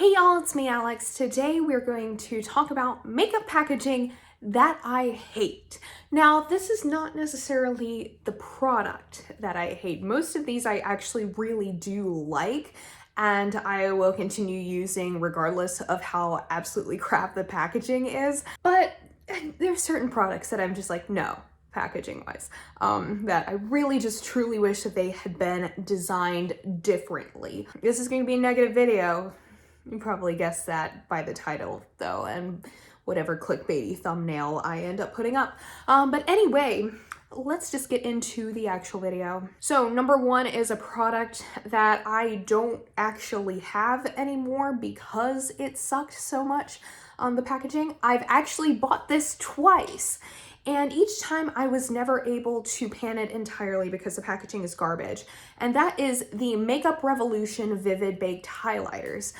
Hey y'all, it's me Alex. Today we're going to talk about makeup packaging that I hate. Now, this is not necessarily the product that I hate. Most of these I actually really do like, and I will continue using regardless of how absolutely crap the packaging is. But there's certain products that I'm just like, no, packaging wise, that I really just truly wish that they had been designed differently. This is going to be a negative video. You probably guessed that by the title though, and whatever clickbaity thumbnail I end up putting up. But anyway, let's just get into the actual video. So number one is a product that I don't actually have anymore because it sucked so much on the packaging. I've actually bought this twice, and each time I was never able to pan it entirely because the packaging is garbage. And that is the Makeup Revolution Vivid Baked Highlighters.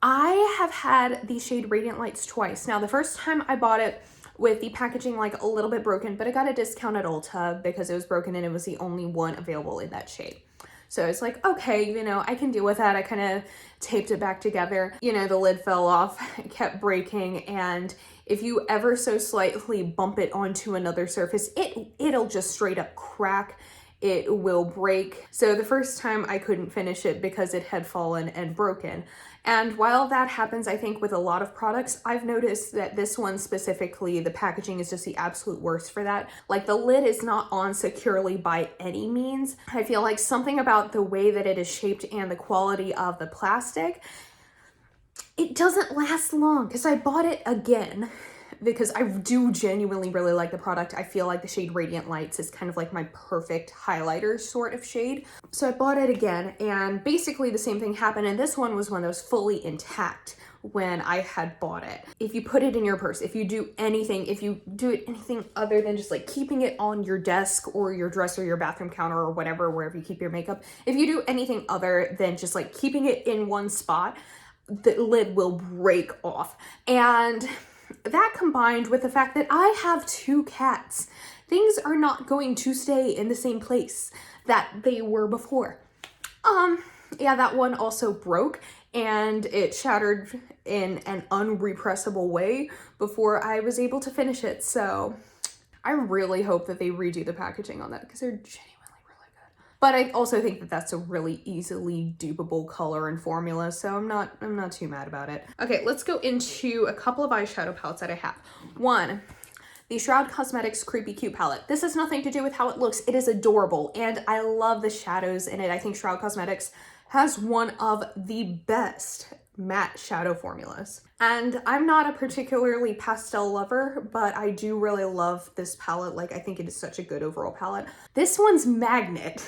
I have had the shade Radiant Lights twice. Now, the first time I bought it with the packaging like a little bit broken, but I got a discount at Ulta because it was broken and it was the only one available in that shade. So it's like, okay, you know, I can deal with that. I kind of taped it back together. You know, the lid fell off, it kept breaking, and if you ever so slightly bump it onto another surface, it'll just straight up crack. It will break. So the first time I couldn't finish it because it had fallen and broken. And while that happens, I think with a lot of products, I've noticed that this one specifically, the packaging is just the absolute worst for that. Like, the lid is not on securely by any means. I feel like something about the way that it is shaped and the quality of the plastic, it doesn't last long, because I bought it again because I do genuinely really like the product. I feel like the shade Radiant Lights is kind of like my perfect highlighter sort of shade. So I bought it again, and basically the same thing happened, and this one was one that was fully intact when I had bought it. If you put it in your purse, if you do anything other than just like keeping it on your desk or your dresser, your bathroom counter or whatever, wherever you keep your makeup, if you do anything other than just like keeping it in one spot, the lid will break off. And that, combined with the fact that I have 2 cats, things are not going to stay in the same place that they were before. Yeah, that one also broke, and it shattered in an unrepressible way before I was able to finish it. So I really hope that they redo the packaging on that, because they're genuinely really good. But I also think that that's a really easily dupeable color and formula, so I'm not too mad about it. Okay, let's go into a couple of eyeshadow palettes that I have. One, the Shroud Cosmetics Creepy Cute palette. This has nothing to do with how it looks. It is adorable, and I love the shadows in it. I think Shroud Cosmetics has one of the best matte shadow formulas. And I'm not a particularly pastel lover, but I do really love this palette. Like, I think it is such a good overall palette. This one's magnet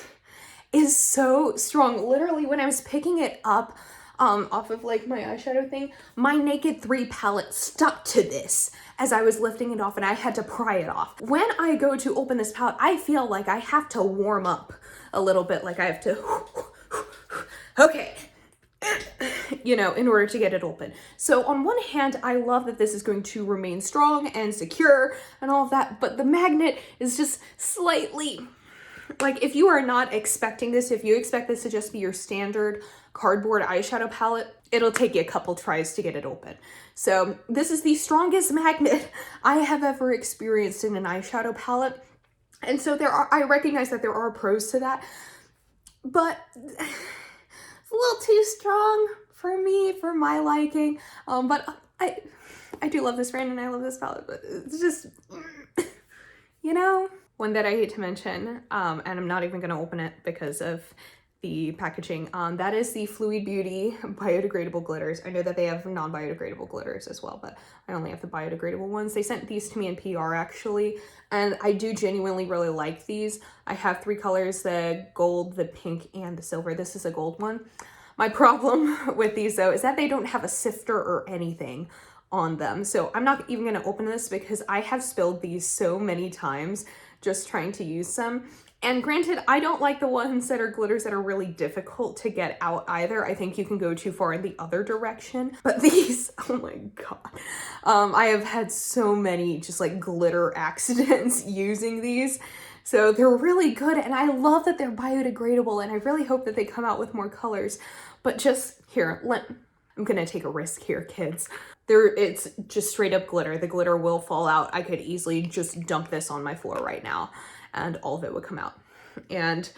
is so strong. Literally, when I was picking it up off of like my eyeshadow thing, my Naked 3 palette stuck to this as I was lifting it off, and I had to pry it off. When I go to open this palette, I feel like I have to warm up a little bit, like I have to, okay, you know, in order to get it open. So on one hand, I love that this is going to remain strong and secure and all of that, but the magnet is just slightly, like, if you are not expecting this, if you expect this to just be your standard cardboard eyeshadow palette, it'll take you a couple tries to get it open. So this is the strongest magnet I have ever experienced in an eyeshadow palette. And so I recognize that there are pros to that, but it's a little too strong for me, for my liking. But I do love this brand and I love this palette, but it's just, you know. One that I hate to mention, and I'm not even gonna open it because of the packaging, that is the Fluid Beauty biodegradable glitters. I know that they have non-biodegradable glitters as well, but I only have the biodegradable ones. They sent these to me in PR actually, and I do genuinely really like these. I have 3 colors, the gold, the pink, and the silver. This is a gold one. My problem with these though is that they don't have a sifter or anything on them. So I'm not even gonna open this because I have spilled these so many times just trying to use them. And granted, I don't like the ones that are glitters that are really difficult to get out either. I think you can go too far in the other direction. But these, oh my God. I have had so many just like glitter accidents using these. So they're really good, and I love that they're biodegradable, and I really hope that they come out with more colors. But just here, I'm gonna take a risk here, kids. It's just straight up glitter. The glitter will fall out. I could easily just dump this on my floor right now and all of it would come out. And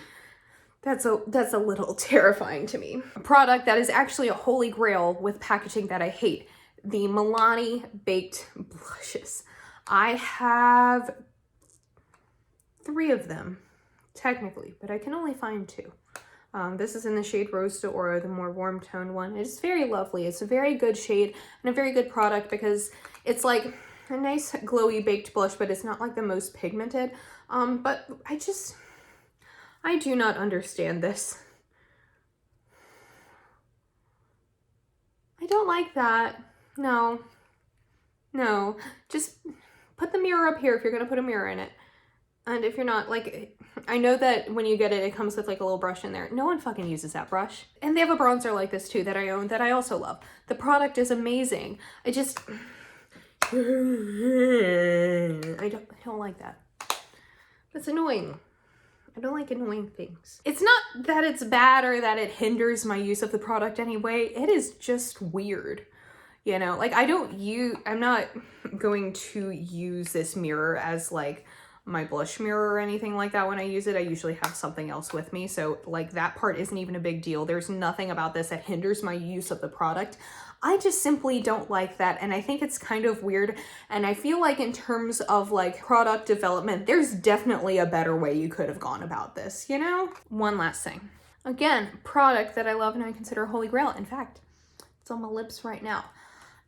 that's a little terrifying to me. A product that is actually a holy grail with packaging that I hate. The Milani Baked Blushes. I have 3 of them, technically, but I can only find 2. This is in the shade Rose d'Oro, the more warm toned one. It's very lovely. It's a very good shade and a very good product because it's like a nice glowy baked blush, but it's not like the most pigmented. But I do not understand this. I don't like that. No, just put the mirror up here if you're gonna put a mirror in it. And if you're not, like, I know that when you get it, it comes with like a little brush in there. No one fucking uses that brush. And they have a bronzer like this too that I own that I also love. The product is amazing. I don't like that. That's annoying. I don't like annoying things. It's not that it's bad or that it hinders my use of the product anyway. It is just weird. You know, like I'm not going to use this mirror as like my blush mirror or anything like that when I use it. I usually have something else with me. So like that part isn't even a big deal. There's nothing about this that hinders my use of the product. I just simply don't like that. And I think it's kind of weird. And I feel like in terms of like product development, there's definitely a better way you could have gone about this, you know? One last thing. Again, product that I love and I consider a holy grail. In fact, it's on my lips right now.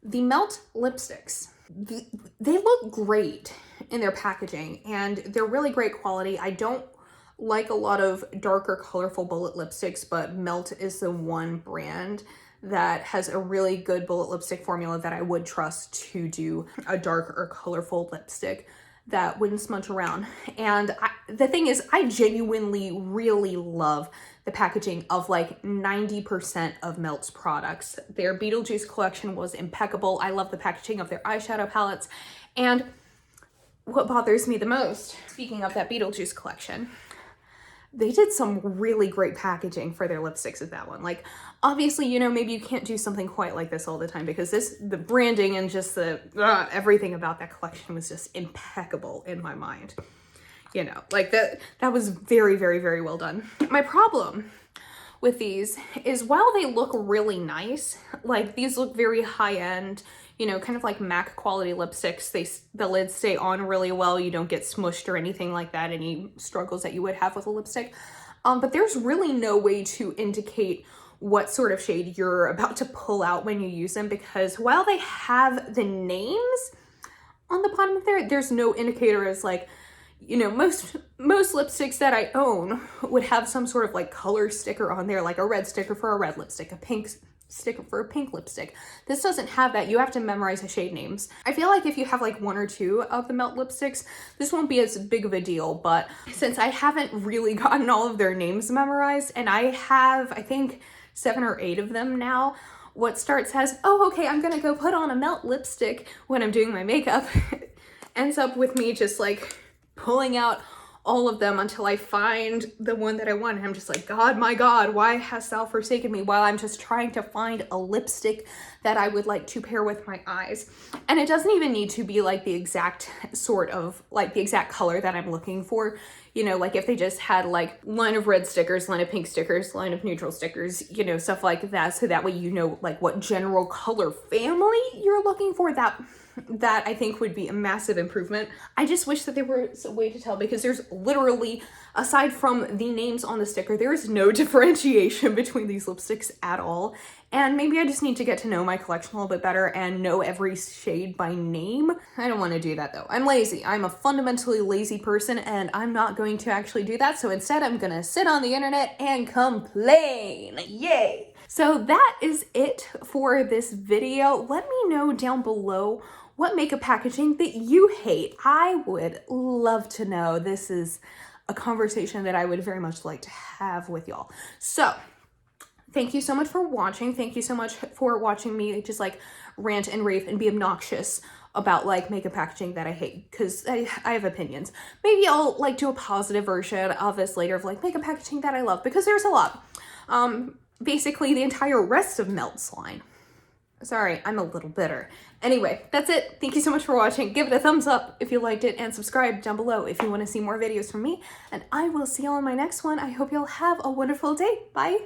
The Melt lipsticks. They look great in their packaging and they're really great quality. I don't like a lot of darker, colorful bullet lipsticks, but Melt is the one brand that has a really good bullet lipstick formula that I would trust to do a dark or colorful lipstick that wouldn't smudge around. And the thing is, I genuinely really love the packaging of like 90% of Melt's products. Their Beetlejuice collection was impeccable. I love the packaging of their eyeshadow palettes. And what bothers me the most, speaking of that Beetlejuice collection, they did some really great packaging for their lipsticks with that one. Like, obviously, you know, maybe you can't do something quite like this all the time because the branding and just the everything about that collection was just impeccable in my mind. You know, like that was very, very, very well done. My problem with these is while they look really nice, like these look very high end, you know, kind of like MAC quality lipsticks. The lids stay on really well. You don't get smushed or anything like that, any struggles that you would have with a lipstick. But there's really no way to indicate what sort of shade you're about to pull out when you use them, because while they have the names on the bottom of there's no indicator as like, you know, most lipsticks that I own would have some sort of like color sticker on there, like a red sticker for a red lipstick, a pink sticker for a pink lipstick. This doesn't have that. You have to memorize the shade names. I feel like if you have like 1 or 2 of the Melt lipsticks, this won't be as big of a deal, but since I haven't really gotten all of their names memorized, and I have, I think, 7 or 8 of them now, what starts as, oh, okay, I'm gonna go put on a Melt lipstick when I'm doing my makeup, ends up with me just like pulling out all of them until I find the one that I want. And I'm just like, God, my God, why hast thou forsaken me, while I'm just trying to find a lipstick that I would like to pair with my eyes. And it doesn't even need to be like the exact sort of, like the exact color that I'm looking for. You know, like if they just had like line of red stickers, line of pink stickers, line of neutral stickers, you know, stuff like that. So that way, you know, like what general color family you're looking for, that I think would be a massive improvement. I just wish that there was a way to tell, because there's literally, aside from the names on the sticker, there is no differentiation between these lipsticks at all. And maybe I just need to get to know my collection a little bit better and know every shade by name. I don't want to do that though. I'm lazy. I'm a fundamentally lazy person and I'm not going to actually do that. So instead I'm gonna sit on the internet and complain. Yay! So that is it for this video. Let me know down below what makeup packaging that you hate. I would love to know. This is a conversation that I would very much like to have with y'all. So thank you so much for watching. Thank you so much for watching me just like rant and rave and be obnoxious about like makeup packaging that I hate, because I have opinions. Maybe I'll like do a positive version of this later of like makeup packaging that I love, because there's a lot. Basically the entire rest of Melt's line. Sorry, I'm a little bitter. Anyway, that's it. Thank you so much for watching. Give it a thumbs up if you liked it, and subscribe down below if you want to see more videos from me. And I will see y'all in my next one. I hope y'all have a wonderful day. Bye.